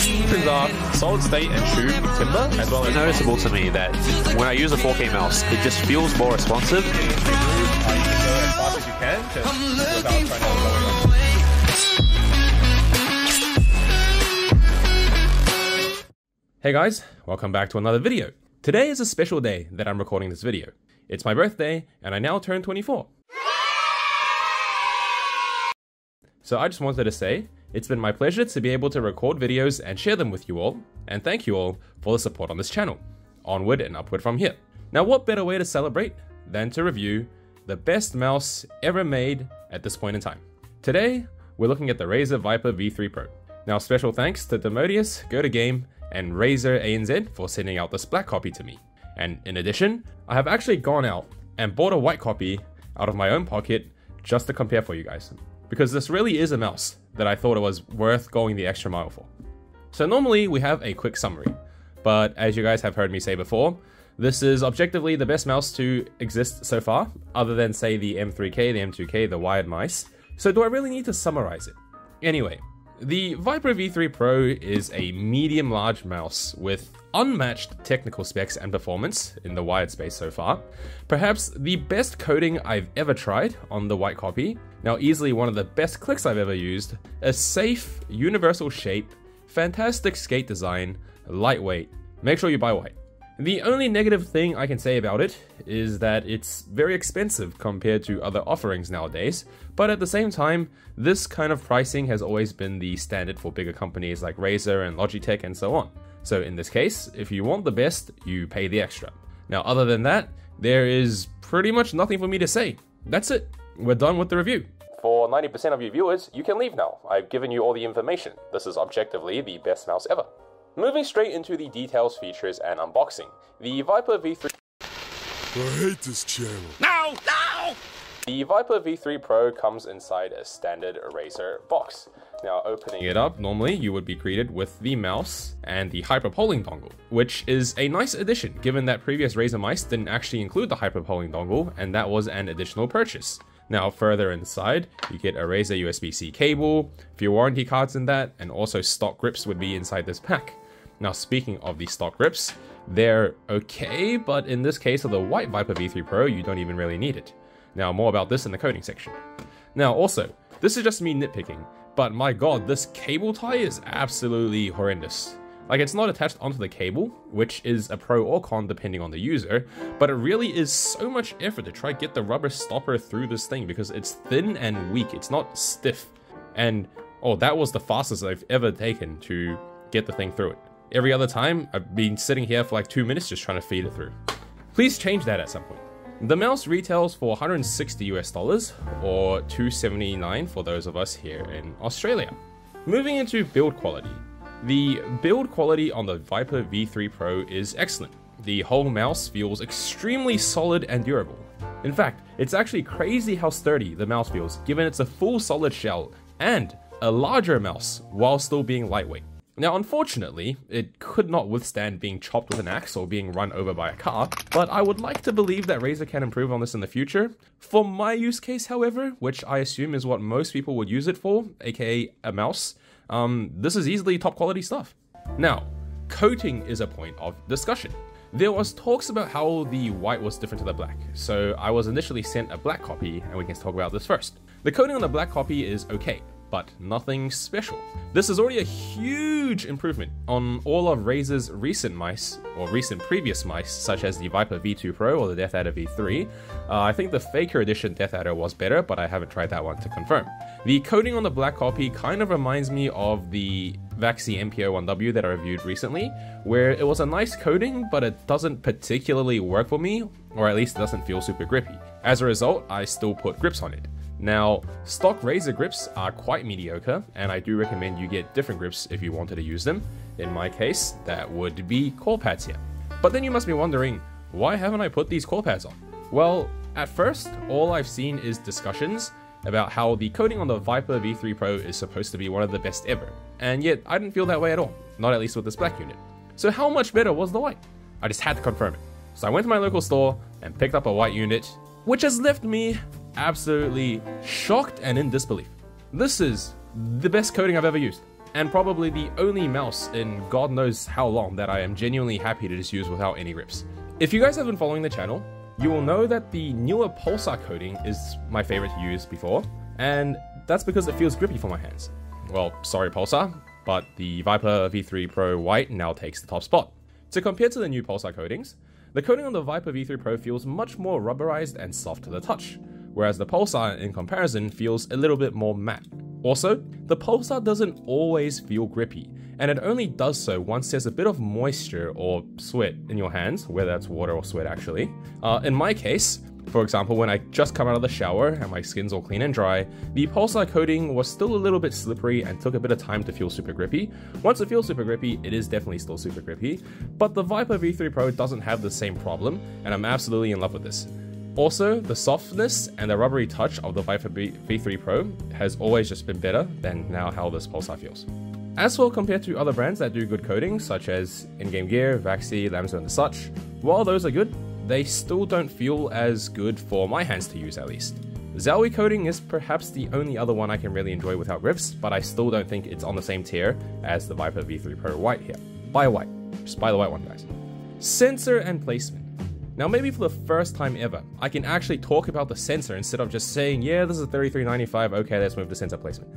Options are solid state and true timber, as well as... It's noticeable to me that when I use a 4K mouse, it just feels more responsive. You can go as fast as you can, just without trying to blow it up. Hey guys, welcome back to another video. Today is a special day that I'm recording this video. It's my birthday, and I now turn 24. So I just wanted to say, it's been my pleasure to be able to record videos and share them with you all, and thank you all for the support on this channel. Onward and upward from here. Now what better way to celebrate than to review the best mouse ever made at this point in time. Today, we're looking at the Razer Viper V3 Pro. Now special thanks to Domotius, goto.game, and Razer ANZ for sending out this black copy to me. And in addition, I have actually gone out and bought a white copy out of my own pocket just to compare for you guys. Because this really is a mouse that I thought it was worth going the extra mile for. So normally we have a quick summary, but as you guys have heard me say before, this is objectively the best mouse to exist so far, other than say the M3K, the M2K, the wired mice. So do I really need to summarize it? Anyway, the Viper V3 Pro is a medium-large mouse with unmatched technical specs and performance in the wired space so far. Perhaps the best coating I've ever tried on the white copy. Now easily one of the best clicks I've ever used. A safe, universal shape, fantastic skate design, lightweight. Make sure you buy white. The only negative thing I can say about it is that it's very expensive compared to other offerings nowadays, but at the same time, this kind of pricing has always been the standard for bigger companies like Razer and Logitech and so on. So in this case, if you want the best, you pay the extra. Now other than that, there is pretty much nothing for me to say. That's it. We're done with the review. For 90% of you viewers, you can leave now. I've given you all the information. This is objectively the best mouse ever. Moving straight into the details, features, and unboxing. The Viper V3... I hate this channel. No! No! The Viper V3 Pro comes inside a standard Razer box. Now opening it up, normally you would be greeted with the mouse and the hyperpolling dongle, which is a nice addition given that previous Razer mice didn't actually include the hyperpolling dongle, and that was an additional purchase. Now further inside, you get a Razer USB-C cable, a few warranty cards in that, and also stock grips would be inside this pack. Now speaking of the stock grips, they're okay, but in this case of the white Viper V3 Pro, you don't even really need it. Now more about this in the coding section. Now also, this is just me nitpicking, but my god, this cable tie is absolutely horrendous. Like, it's not attached onto the cable, which is a pro or con depending on the user, but it really is so much effort to try to get the rubber stopper through this thing because it's thin and weak, it's not stiff. And, oh, that was the fastest I've ever taken to get the thing through it. Every other time, I've been sitting here for like 2 minutes just trying to feed it through. Please change that at some point. The mouse retails for $160 US, or $279 for those of us here in Australia. Moving into build quality. The build quality on the Viper V3 Pro is excellent. The whole mouse feels extremely solid and durable. In fact, it's actually crazy how sturdy the mouse feels given it's a full solid shell and a larger mouse while still being lightweight. Now unfortunately, it could not withstand being chopped with an axe or being run over by a car, but I would like to believe that Razer can improve on this in the future. For my use case, however, which I assume is what most people would use it for, aka a mouse, this is easily top quality stuff. Now, coating is a point of discussion. There was talks about how the white was different to the black, so I was initially sent a black copy, and we can talk about this first. The coating on the black copy is okay, but nothing special. This is already a huge improvement on all of Razer's recent mice, or recent previous mice, such as the Viper V2 Pro or the Death Adder V3. I think the Faker Edition Death Adder was better, but I haven't tried that one to confirm. The coating on the black copy kind of reminds me of the Vaxi MPO1W that I reviewed recently, where it was a nice coating, but it doesn't particularly work for me, or at least it doesn't feel super grippy. As a result, I still put grips on it. Now, stock Razer grips are quite mediocre, and I do recommend you get different grips if you wanted to use them. In my case, that would be core pads here. But then you must be wondering, why haven't I put these core pads on? Well, at first, all I've seen is discussions about how the coating on the Viper V3 Pro is supposed to be one of the best ever, and yet I didn't feel that way at all, not at least with this black unit. So how much better was the white? I just had to confirm it. So I went to my local store and picked up a white unit, which has left me absolutely shocked and in disbelief. This is the best coating I've ever used. and probably the only mouse in God knows how long that I am genuinely happy to just use without any rips. If you guys have been following the channel, you will know that the newer pulsar coating is my favorite to use before, and that's because it feels grippy for my hands. Well, sorry pulsar, but the Viper V3 Pro White now takes the top spot. To compare to the new pulsar coatings, the coating on the Viper V3 Pro feels much more rubberized and soft to the touch, whereas the pulsar in comparison feels a little bit more matte. Also, the pulsar doesn't always feel grippy, and it only does so once there's a bit of moisture or sweat in your hands, whether that's water or sweat actually. In my case, for example, when I just come out of the shower and my skin's all clean and dry, the pulsar coating was still a little bit slippery and took a bit of time to feel super grippy. Once it feels super grippy, it is definitely still super grippy, but the Viper V3 Pro doesn't have the same problem, and I'm absolutely in love with this. Also, the softness and the rubbery touch of the Viper V3 Pro has always just been better than now how this pulsar feels. As for compared to other brands that do good coating, such as In-Game Gear, Vaxi, Lamzo and such, while those are good, they still don't feel as good for my hands to use at least. Zowie coating is perhaps the only other one I can really enjoy without grips, but I still don't think it's on the same tier as the Viper V3 Pro White here. Buy white. Just buy the white one, guys. Sensor and placement. Now maybe for the first time ever, I can actually talk about the sensor instead of just saying, yeah, this is $33.95, okay, let's move to sensor placement.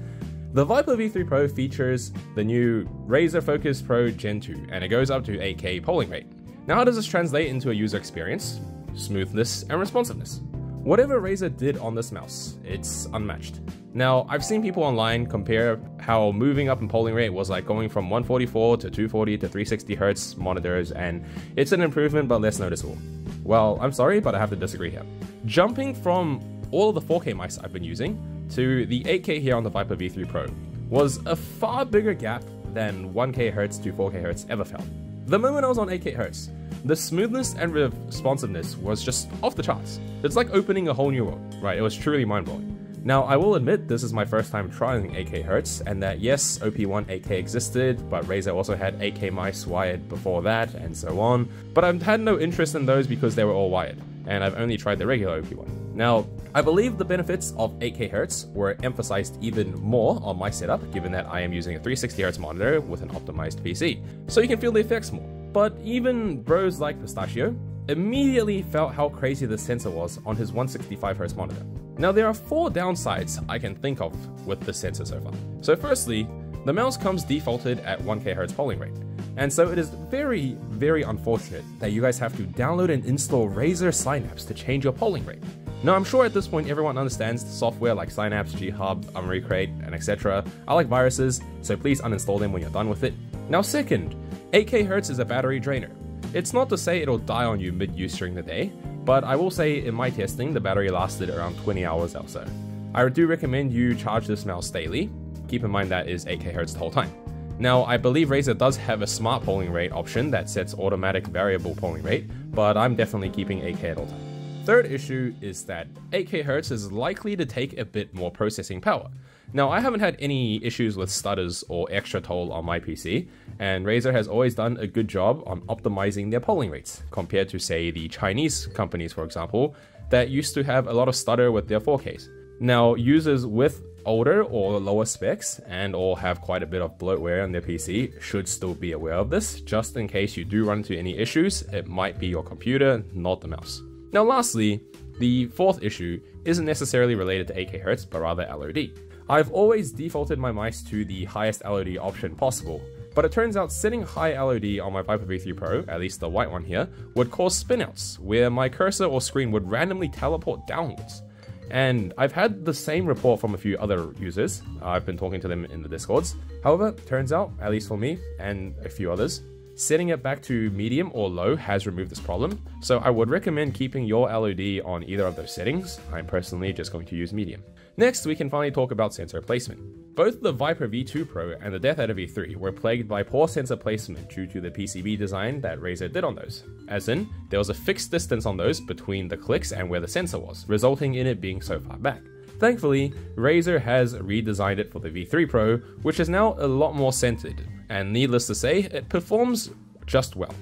The Viper V3 Pro features the new Razer Focus Pro Gen 2, and it goes up to 8K polling rate. Now how does this translate into a user experience? Smoothness and responsiveness. Whatever Razer did on this mouse, it's unmatched. Now, I've seen people online compare how moving up in polling rate was like going from 144 to 240 to 360 Hz monitors, and it's an improvement but less noticeable. Well, I'm sorry, but I have to disagree here. Jumping from all of the 4K mice I've been using to the 8K here on the Viper V3 Pro was a far bigger gap than 1K Hz to 4K Hz ever felt. The moment I was on 8K Hz, the smoothness and responsiveness was just off the charts. It's like opening a whole new world, right? It was truly mind-blowing. Now, I will admit this is my first time trying 8K Hz, and that yes, OP1 8K existed, but Razer also had 8K mice wired before that, and so on. But I've had no interest in those because they were all wired, and I've only tried the regular OP1. Now, I believe the benefits of 8K Hz were emphasized even more on my setup, given that I am using a 360Hz monitor with an optimized PC, so you can feel the effects more. But even bros like Pistachio immediately felt how crazy the sensor was on his 165Hz monitor. Now there are 4 downsides I can think of with the sensor so far. So firstly, the mouse comes defaulted at 1K Hz polling rate, and so it is very, very unfortunate that you guys have to download and install Razer Synapse to change your polling rate. Now I'm sure at this point everyone understands software like Synapse, G-Hub, Crate, and etc. are like viruses, so please uninstall them when you're done with it. Now second, 8K Hz is a battery drainer. It's not to say it'll die on you mid-use during the day, but I will say in my testing the battery lasted around 20 hours or so. I do recommend you charge this mouse daily. Keep in mind that is 8K Hz the whole time. Now I believe Razer does have a smart polling rate option that sets automatic variable polling rate, but I'm definitely keeping 8K at all time. Third issue is that 8K Hz is likely to take a bit more processing power. Now I haven't had any issues with stutters or extra toll on my PC, and Razer has always done a good job on optimizing their polling rates, compared to say the Chinese companies for example, that used to have a lot of stutter with their 4Ks. Now users with older or lower specs and or have quite a bit of bloatware on their PC should still be aware of this, just in case you do run into any issues. It might be your computer, not the mouse. Now lastly, the fourth issue isn't necessarily related to 8K Hz, but rather LOD. I've always defaulted my mice to the highest LOD option possible, but it turns out setting high LOD on my Viper V3 Pro, at least the white one here, would cause spinouts, where my cursor or screen would randomly teleport downwards. And I've had the same report from a few other users. I've been talking to them in the Discords. However, turns out, at least for me and a few others, setting it back to medium or low has removed this problem, so I would recommend keeping your LOD on either of those settings. I'm personally just going to use medium. Next, we can finally talk about sensor placement. Both the Viper V2 Pro and the Death Adder V3 were plagued by poor sensor placement due to the PCB design that Razer did on those. As in, there was a fixed distance on those between the clicks and where the sensor was, resulting in it being so far back. Thankfully, Razer has redesigned it for the V3 Pro, which is now a lot more centered, and needless to say, it performs just well.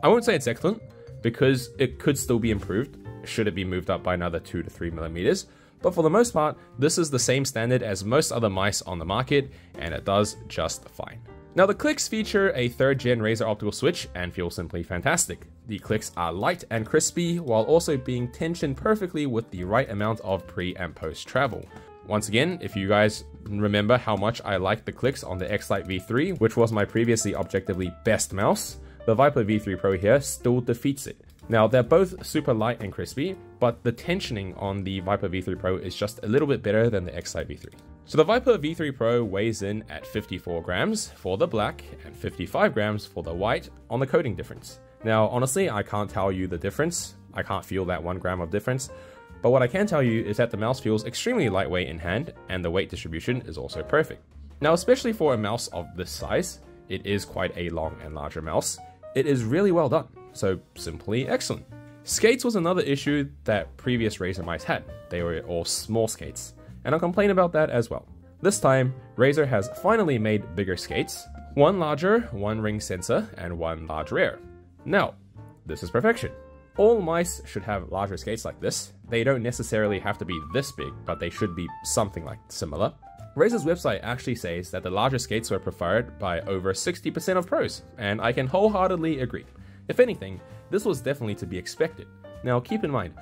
I won't say it's excellent, because it could still be improved should it be moved up by another 2 to 3 millimeters, But for the most part, this is the same standard as most other mice on the market, and it does just fine. Now the clicks feature a 3rd gen Razer optical switch and feel simply fantastic. The clicks are light and crispy while also being tensioned perfectly with the right amount of pre and post travel. Once again, if you guys remember how much I liked the clicks on the X-Lite V3, which was my previously objectively best mouse, the Viper V3 Pro here still defeats it. Now they're both super light and crispy, but the tensioning on the Viper V3 Pro is just a little bit better than the X-Lite V3. So the Viper V3 Pro weighs in at 54 grams for the black and 55 grams for the white on the coating difference. Now honestly, I can't tell you the difference. I can't feel that 1 gram of difference. But what I can tell you is that the mouse feels extremely lightweight in hand, and the weight distribution is also perfect. Now, especially for a mouse of this size, it is quite a long and larger mouse. It is really well done, so simply excellent. Skates was another issue that previous Razer mice had. They were all small skates, and I'll complain about that as well. This time, Razer has finally made bigger skates, 1 larger, 1 ring sensor, and 1 large rear. Now, this is perfection. All mice should have larger skates like this. They don't necessarily have to be this big, but they should be something like similar. Razer's website actually says that the larger skates were preferred by over 60% of pros, and I can wholeheartedly agree. If anything, this was definitely to be expected. Now keep in mind,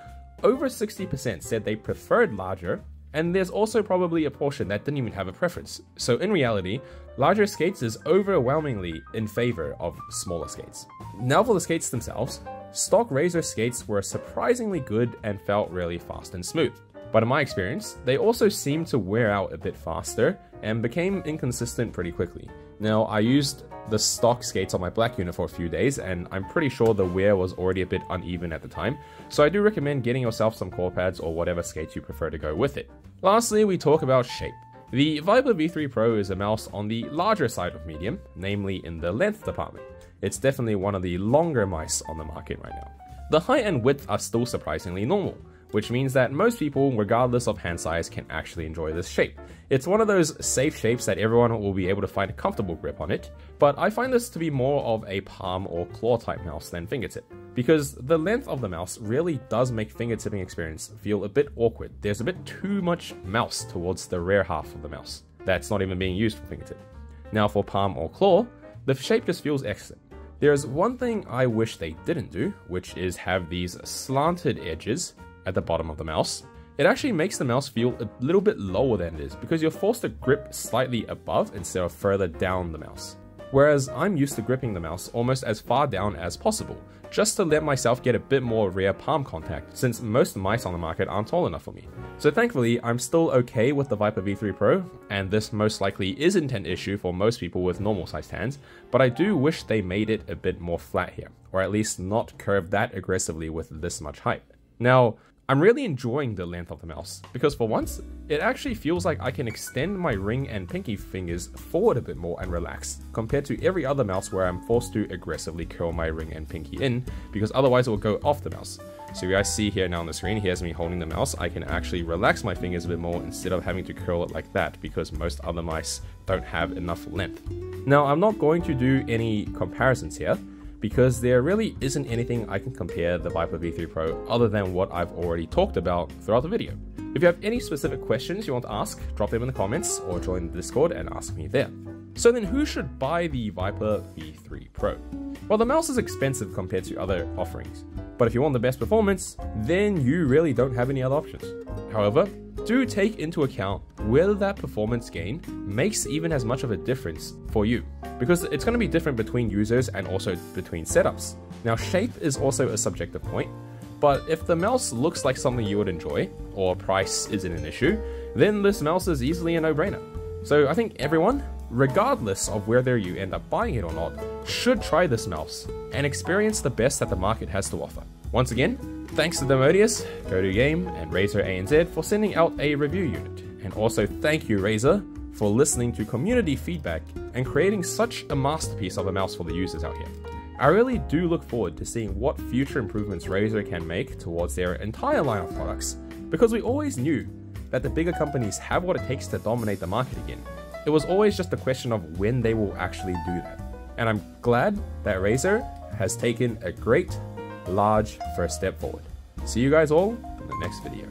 over 60% said they preferred larger, and there's also probably a portion that didn't even have a preference. So in reality, larger skates is overwhelmingly in favor of smaller skates. Now for the skates themselves, stock Razer skates were surprisingly good and felt really fast and smooth. But in my experience, they also seemed to wear out a bit faster and became inconsistent pretty quickly. Now I used the stock skates on my black unit for a few days, and I'm pretty sure the wear was already a bit uneven at the time, so I do recommend getting yourself some core pads or whatever skates you prefer to go with it. Lastly, we talk about shape. The Viper V3 Pro is a mouse on the larger side of medium, namely in the length department. It's definitely one of the longer mice on the market right now. The height and width are still surprisingly normal, which means that most people, regardless of hand size, can actually enjoy this shape. It's one of those safe shapes that everyone will be able to find a comfortable grip on it, but I find this to be more of a palm or claw type mouse than fingertip, because the length of the mouse really does make fingertipping experience feel a bit awkward. There's a bit too much mouse towards the rear half of the mouse that's not even being used for fingertip. Now for palm or claw, the shape just feels excellent. There's one thing I wish they didn't do, which is have these slanted edges at the bottom of the mouse. It actually makes the mouse feel a little bit lower than it is because you're forced to grip slightly above instead of further down the mouse. Whereas I'm used to gripping the mouse almost as far down as possible, just to let myself get a bit more rear palm contact, since most mice on the market aren't tall enough for me. So thankfully, I'm still okay with the Viper V3 Pro, and this most likely isn't an issue for most people with normal sized hands, but I do wish they made it a bit more flat here, or at least not curve that aggressively with this much height. Now, I'm really enjoying the length of the mouse, because for once, it actually feels like I can extend my ring and pinky fingers forward a bit more and relax, compared to every other mouse where I'm forced to aggressively curl my ring and pinky in, because otherwise it will go off the mouse. So you guys see here now on the screen, here's me holding the mouse, I can actually relax my fingers a bit more instead of having to curl it like that, because most other mice don't have enough length. Now, I'm not going to do any comparisons here, because there really isn't anything I can compare the Viper V3 Pro other than what I've already talked about throughout the video. If you have any specific questions you want to ask, drop them in the comments or join the Discord and ask me there. So then who should buy the Viper V3 Pro? Well, the mouse is expensive compared to other offerings, but if you want the best performance, then you really don't have any other options. However, do take into account whether that performance gain makes even as much of a difference for you, because it's going to be different between users and also between setups. Now, shape is also a subjective point, but if the mouse looks like something you would enjoy, or price isn't an issue, then this mouse is easily a no-brainer. So I think everyone, regardless of whether you end up buying it or not, should try this mouse and experience the best that the market has to offer. Once again, thanks to Domotius, goto.game, and Razer ANZ for sending out a review unit. And also thank you, Razer, for listening to community feedback and creating such a masterpiece of a mouse for the users out here. I really do look forward to seeing what future improvements Razer can make towards their entire line of products, because we always knew that the bigger companies have what it takes to dominate the market again. It was always just a question of when they will actually do that. And I'm glad that Razer has taken a great, large first step forward. See you guys all in the next video.